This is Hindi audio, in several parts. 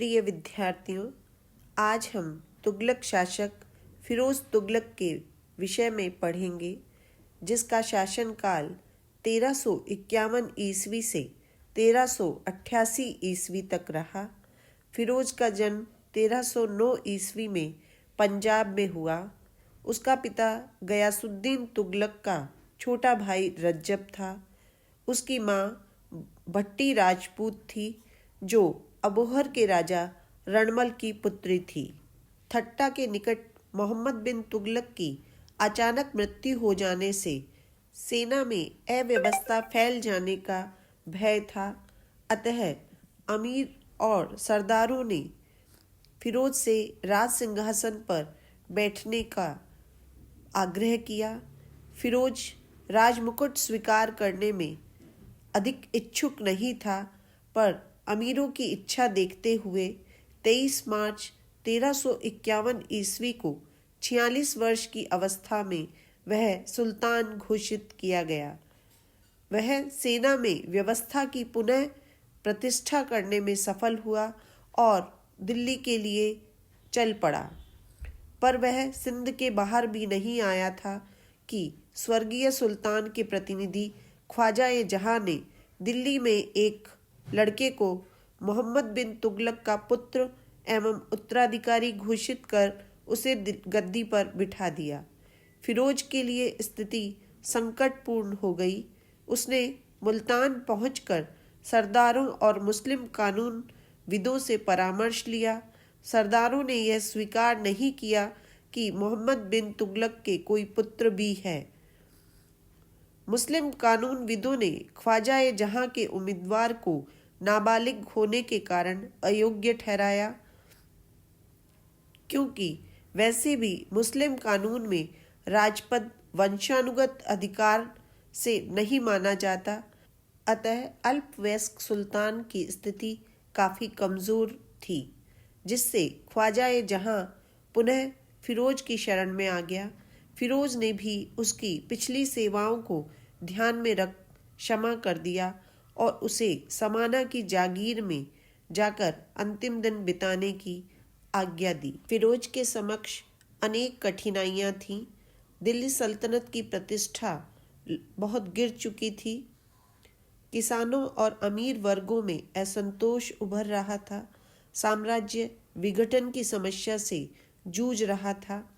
प्रिय विद्यार्थियों, आज हम तुगलक शासक फिरोज तुगलक के विषय में पढ़ेंगे, जिसका शासनकाल 1351 ईस्वी से 1388 ईस्वी तक रहा। फिरोज का जन्म 1309 ईस्वी में पंजाब में हुआ। उसका पिता गयासुद्दीन तुगलक का छोटा भाई रज्जब था। उसकी माँ भट्टी राजपूत थी, जो अबोहर के राजा रणमल की पुत्री थी। थट्टा के निकट मोहम्मद बिन तुगलक की अचानक मृत्यु हो जाने से सेना में अव्यवस्था फैल जाने का भय था। अतः अमीर और सरदारों ने फिरोज से राज सिंहासन पर बैठने का आग्रह किया। फिरोज राजमुकुट स्वीकार करने में अधिक इच्छुक नहीं था, पर अमीरों की इच्छा देखते हुए 23 मार्च 1351 ईस्वी को 46 वर्ष की अवस्था में वह सुल्तान घोषित किया गया। वह सेना में व्यवस्था की पुनः प्रतिष्ठा करने में सफल हुआ और दिल्ली के लिए चल पड़ा। पर वह सिंध के बाहर भी नहीं आया था कि स्वर्गीय सुल्तान के प्रतिनिधि ख्वाजा-ए-जहां ने दिल्ली में एक लड़के को मोहम्मद बिन तुगलक का पुत्र एवं उत्तराधिकारी घोषित कर उसे गद्दी पर बिठा दिया। फिरोज के लिए स्थिति संकटपूर्ण हो गई। उसने मुल्तान पहुंचकर सरदारों और मुस्लिम कानून विदों से परामर्श लिया। सरदारों ने यह स्वीकार नहीं किया कि मोहम्मद बिन तुगलक के कोई पुत्र भी है। मुस्लिम कानून विदों ने ख्वाजा-ए-जहां के उम्मीदवार को नाबालिग होने के कारण अयोग्य ठहराया, क्योंकि वैसे भी मुस्लिम कानून में राजपद वंशानुगत अधिकार से नहीं माना जाता। अतः अल्पवयस्क सुल्तान की स्थिति काफ़ी कमज़ोर थी, जिससे ख्वाजा-ए-जहां पुनः फिरोज की शरण में आ गया। फिरोज ने भी उसकी पिछली सेवाओं को ध्यान में रख क्षमा कर दिया और उसे समाना की जागीर में जाकर अंतिम दिन बिताने की आज्ञा दी। फिरोज के समक्ष अनेक कठिनाइयाँ थीं। दिल्ली सल्तनत की प्रतिष्ठा बहुत गिर चुकी थी। किसानों और अमीर वर्गों में असंतोष उभर रहा था। साम्राज्य विघटन की समस्या से जूझ रहा था।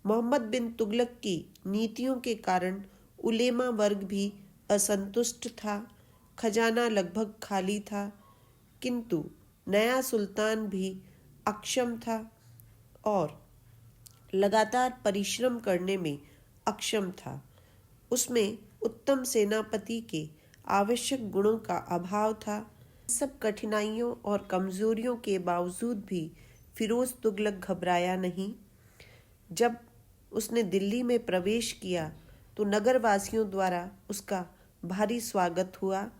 मोहम्मद बिन तुगलक की नीतियों के कारण उलेमा वर्ग भी असंतुष्ट था। खजाना लगभग खाली था, किंतु नया सुल्तान भी अक्षम था और लगातार परिश्रम करने में अक्षम था। उसमें उत्तम सेनापति के आवश्यक गुणों का अभाव था। सब कठिनाइयों और कमजोरियों के बावजूद भी फिरोज तुगलक घबराया नहीं। जब उसने दिल्ली में प्रवेश किया तो नगरवासियों द्वारा उसका भारी स्वागत हुआ।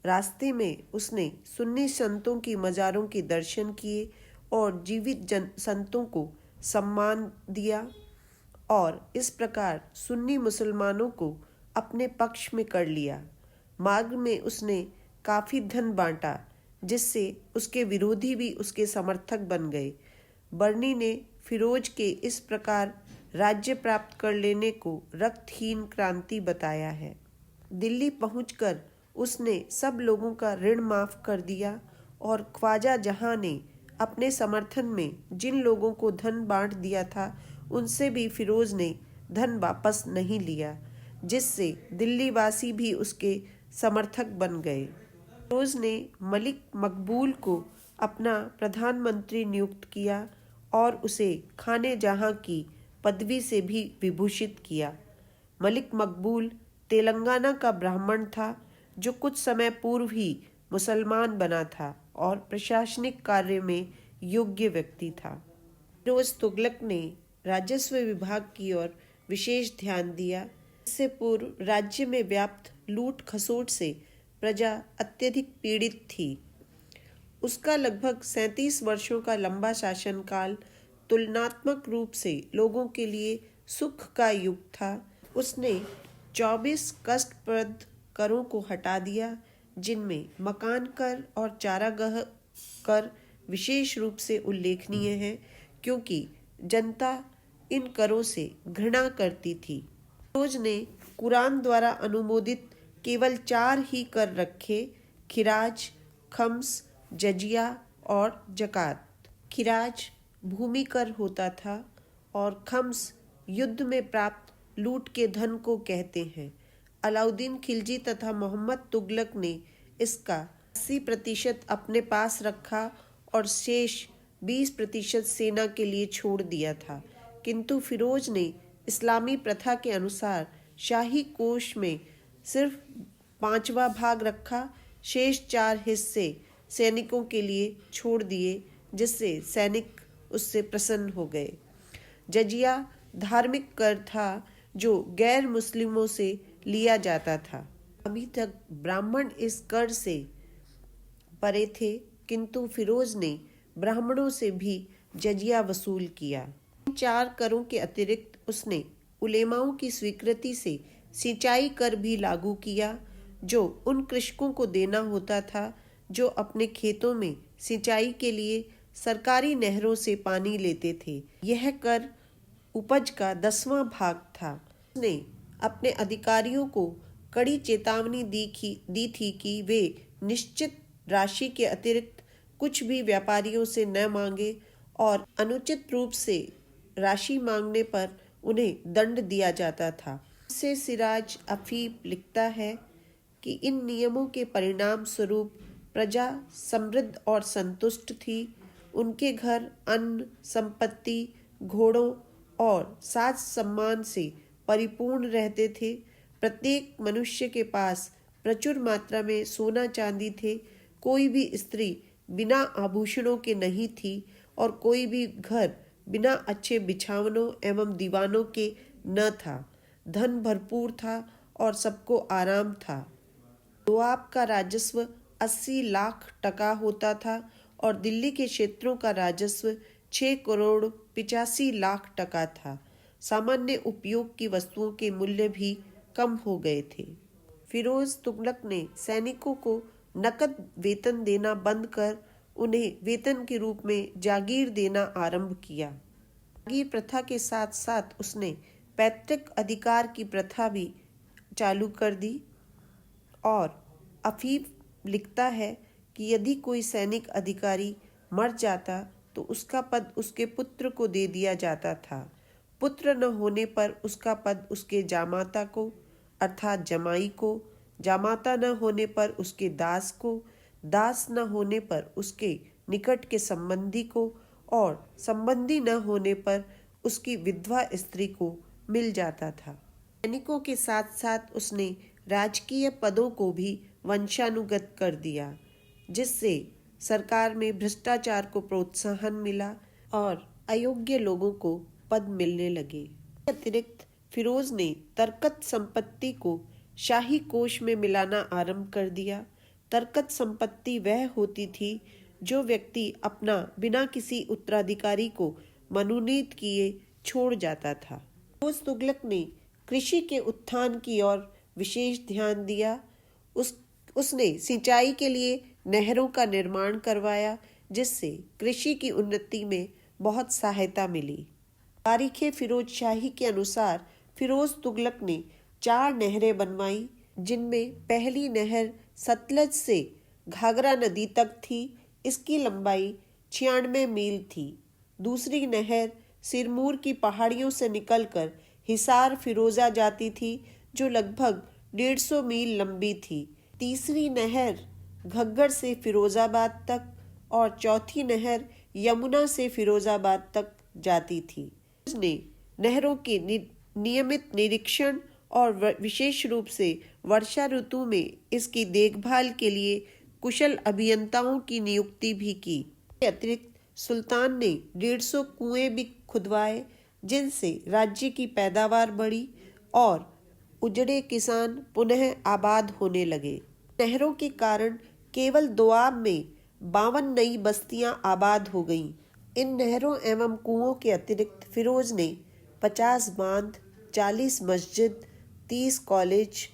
रास्ते में उसने सुन्नी संतों की मज़ारों के दर्शन किए और जीवित संतों को सम्मान दिया और इस प्रकार सुन्नी मुसलमानों को अपने पक्ष में कर लिया। मार्ग में उसने काफ़ी धन बांटा, जिससे उसके विरोधी भी उसके समर्थक बन गए। बर्नी ने फिरोज के इस प्रकार राज्य प्राप्त कर लेने को रक्तहीन क्रांति बताया है। दिल्ली पहुंचकर उसने सब लोगों का ऋण माफ़ कर दिया और ख्वाजा-जहां ने अपने समर्थन में जिन लोगों को धन बांट दिया था, उनसे भी फिरोज ने धन वापस नहीं लिया, जिससे दिल्ली वासी भी उसके समर्थक बन गए। फिरोज ने मलिक मकबूल को अपना प्रधानमंत्री नियुक्त किया और उसे खाने जहां की पदवी से भी विभूषित किया। मलिक मकबूल तेलंगाना का ब्राह्मण था, जो कुछ समय पूर्व ही मुसलमान बना था और प्रशासनिक कार्य में योग्य व्यक्ति था। फिरोज तुगलक ने राजस्व विभाग की ओर विशेष ध्यान दिया। इससे पूर्व राज्य में व्याप्त लूट खसोट से प्रजा अत्यधिक पीड़ित थी। उसका लगभग 37 वर्षों का लंबा शासनकाल तुलनात्मक रूप से लोगों के लिए सुख का युग था। उसने 24 कष्टप्रद करों को हटा दिया, जिनमें मकान कर और चारागाह कर विशेष रूप से उल्लेखनीय है क्योंकि जनता इन करों से घृणा करती थी। फिरोज ने कुरान द्वारा अनुमोदित केवल 4 ही कर रखे: खिराज, खम्स, जजिया और जकात। खिराज भूमि कर होता था और खम्स युद्ध में प्राप्त लूट के धन को कहते हैं। अलाउद्दीन खिलजी तथा मोहम्मद तुगलक ने इसका 80% अपने पास रखा और शेष 20% सेना के लिए छोड़ दिया था, किंतु फिरोज ने इस्लामी प्रथा के अनुसार शाही कोष में सिर्फ 5वां भाग रखा। शेष 4 हिस्से सैनिकों के लिए छोड़ दिए, जिससे सैनिक उससे प्रसन्न हो गए। जजिया धार्मिक कर था जो गैर मुस्लिमों से लिया जाता था। अभी तक ब्राह्मण इस कर से परे थे, किंतु फिरोज ने ब्राह्मणों से भी जजिया वसूल किया। इन 4 करों के अतिरिक्त उसने उलेमाओं की स्वीकृति से सिंचाई कर भी लागू किया, जो उन कृषकों को देना होता था जो अपने खेतों में सिंचाई के लिए सरकारी नहरों से पानी लेते थे। यह कर उपज का 10वां भाग था। उसने अपने अधिकारियों को कड़ी चेतावनी दी थी कि वे निश्चित राशि के अतिरिक्त कुछ भी व्यापारियों से न मांगे और अनुचित रूप से राशि मांगने पर उन्हें दंड दिया जाता था। इससे सिराज अफीफ लिखता है कि इन नियमों के परिणाम स्वरूप प्रजा समृद्ध और संतुष्ट थी। उनके घर अन्न, संपत्ति, घोड़ों और साज सम्मान से परिपूर्ण रहते थे। प्रत्येक मनुष्य के पास प्रचुर मात्रा में सोना चांदी थे। कोई भी स्त्री बिना आभूषणों के नहीं थी और कोई भी घर बिना अच्छे बिछावनों एवं दीवानों के न था। धन भरपूर था और सबको आराम था। दोआब का राजस्व 80 लाख टका होता था और दिल्ली के क्षेत्रों का राजस्व 6 करोड़ 85 लाख टका था। सामान्य उपयोग की वस्तुओं के मूल्य भी कम हो गए थे। फिरोज तुगलक ने सैनिकों को नकद वेतन देना बंद कर उन्हें वेतन के रूप में जागीर देना आरंभ किया। जागीर प्रथा के साथ साथ उसने पैतृक अधिकार की प्रथा भी चालू कर दी। और अफीफ लिखता है कि यदि कोई सैनिक अधिकारी मर जाता तो उसका पद उसके पुत्र को दे दिया जाता था। पुत्र न होने पर उसका पद उसके जामाता को अर्थात जमाई को, जामाता न होने पर उसके दास को, दास न होने पर उसके निकट के संबंधी को और संबंधी न होने पर उसकी विधवा स्त्री को मिल जाता था। सैनिकों के साथ साथ उसने राजकीय पदों को भी वंशानुगत कर दिया, जिससे सरकार में भ्रष्टाचार को प्रोत्साहन मिला और अयोग्य लोगों को पद मिलने लगे। अतिरिक्त फिरोज ने तरकत संपत्ति को शाही कोष में मिलाना आरंभ कर दिया। तरकत संपत्ति वह होती थी जो व्यक्ति अपना बिना किसी उत्तराधिकारी को मनोनीत किए छोड़ जाता था। फिरोज तुगलक ने कृषि के उत्थान की ओर विशेष ध्यान दिया। उसने सिंचाई के लिए नहरों का निर्माण करवाया, जिससे कृषि की उन्नति में बहुत सहायता मिली। तारीख़े फिरोज शाही के अनुसार फिरोज तुगलक ने 4 नहरें बनवाई, जिनमें पहली नहर सतलज से घाघरा नदी तक थी। इसकी लंबाई 96 मील थी। दूसरी नहर सिरमौर की पहाड़ियों से निकलकर हिसार फिरोजा जाती थी, जो लगभग 150 मील लंबी थी। तीसरी नहर घग्गर से फिरोजाबाद तक और चौथी नहर यमुना से फिरोजाबाद तक जाती थी। उसने नहरों के नियमित निरीक्षण और विशेष रूप से वर्षा ऋतु में इसकी देखभाल के लिए कुशल अभियंताओं की नियुक्ति भी की। अतिरिक्त सुल्तान ने 150 कुएं भी खुदवाए, जिनसे राज्य की पैदावार बढ़ी और उजड़े किसान पुनः आबाद होने लगे। नहरों के कारण केवल दोआब में 52 नई बस्तियां आबाद हो गईं। इन नहरों एवं कुओं के अतिरिक्त फिरोज ने 50 बांध, 40 मस्जिद, 30 कॉलेज,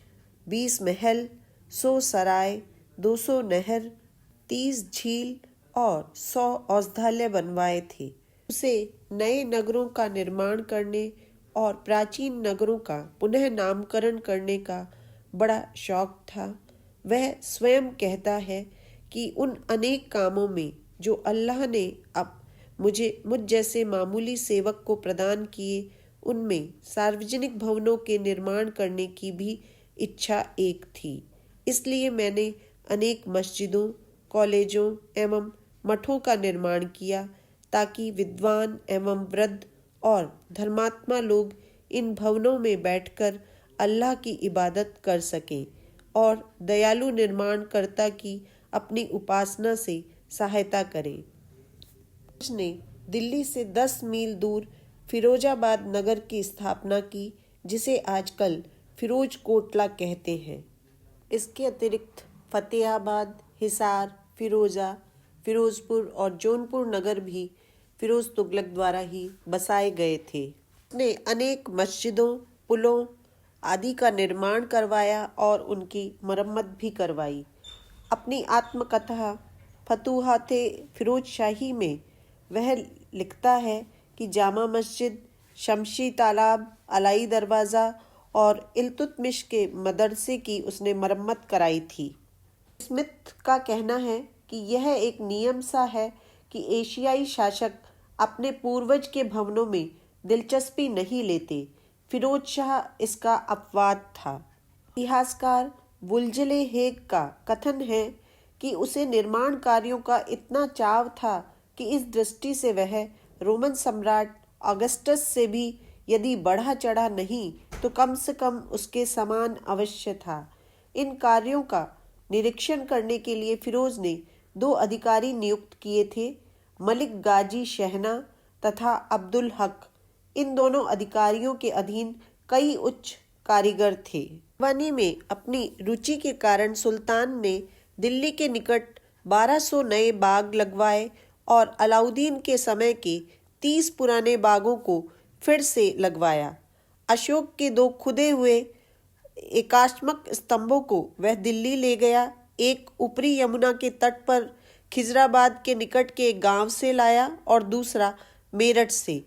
20 महल, 100 सराय, 200 नहर, 30 झील और 100 औषधालय बनवाए थे। उसे नए नगरों का निर्माण करने और प्राचीन नगरों का पुनः नामकरण करने का बड़ा शौक था। वह स्वयं कहता है कि उन अनेक कामों में जो अल्लाह ने अब मुझ जैसे मामूली सेवक को प्रदान किए, उनमें सार्वजनिक भवनों के निर्माण करने की भी इच्छा एक थी। इसलिए मैंने अनेक मस्जिदों, कॉलेजों एवं मठों का निर्माण किया ताकि विद्वान एवं वृद्ध और धर्मात्मा लोग इन भवनों में बैठकर अल्लाह की इबादत कर सकें और दयालु निर्माणकर्ता की अपनी उपासना से सहायता करें। उसने दिल्ली से 10 मील दूर फिरोजाबाद नगर की स्थापना की, जिसे आजकल फिरोज कोटला कहते हैं। इसके अतिरिक्त फतेहाबाद, हिसार, फिरोजा, फिरोजपुर और जौनपुर नगर भी फिरोज तुगलक द्वारा ही बसाए गए थे। उसने अनेक मस्जिदों, पुलों आदि का निर्माण करवाया और उनकी मरम्मत भी करवाई। अपनी आत्मकथा फतूहाते फिरोज शाही में वह लिखता है कि जामा मस्जिद, शमशी तालाब, अलाई दरवाज़ा और इल्तुतमिश के मदरसे की उसने मरम्मत कराई थी। स्मिथ का कहना है कि यह एक नियम सा है कि एशियाई शासक अपने पूर्वज के भवनों में दिलचस्पी नहीं लेते। फिरोज शाह इसका अपवाद था। इतिहासकार वुलजले हेग का कथन है कि उसे निर्माण कार्यों का इतना चाव था कि इस दृष्टि से वह रोमन सम्राट ऑगस्टस से भी यदि बढ़ा चढ़ा नहीं तो कम से कम उसके समान अवश्य था। इन कार्यों का निरीक्षण करने के लिए फिरोज ने 2 अधिकारी नियुक्त किए थे, मलिक गाजी शहना तथा अब्दुल हक। इन दोनों अधिकारियों के अधीन कई उच्च कारीगर थे। बागवानी में अपनी रुचि के कारण सुल्तान ने दिल्ली के निकट 1200 नए बाग लगवाए और अलाउद्दीन के समय के 30 पुराने बागों को फिर से लगवाया। अशोक के 2 खुदे हुए एकाश्मक स्तंभों को वह दिल्ली ले गया। एक ऊपरी यमुना के तट पर खिजराबाद के निकट के एक गांव से लाया और दूसरा मेरठ से।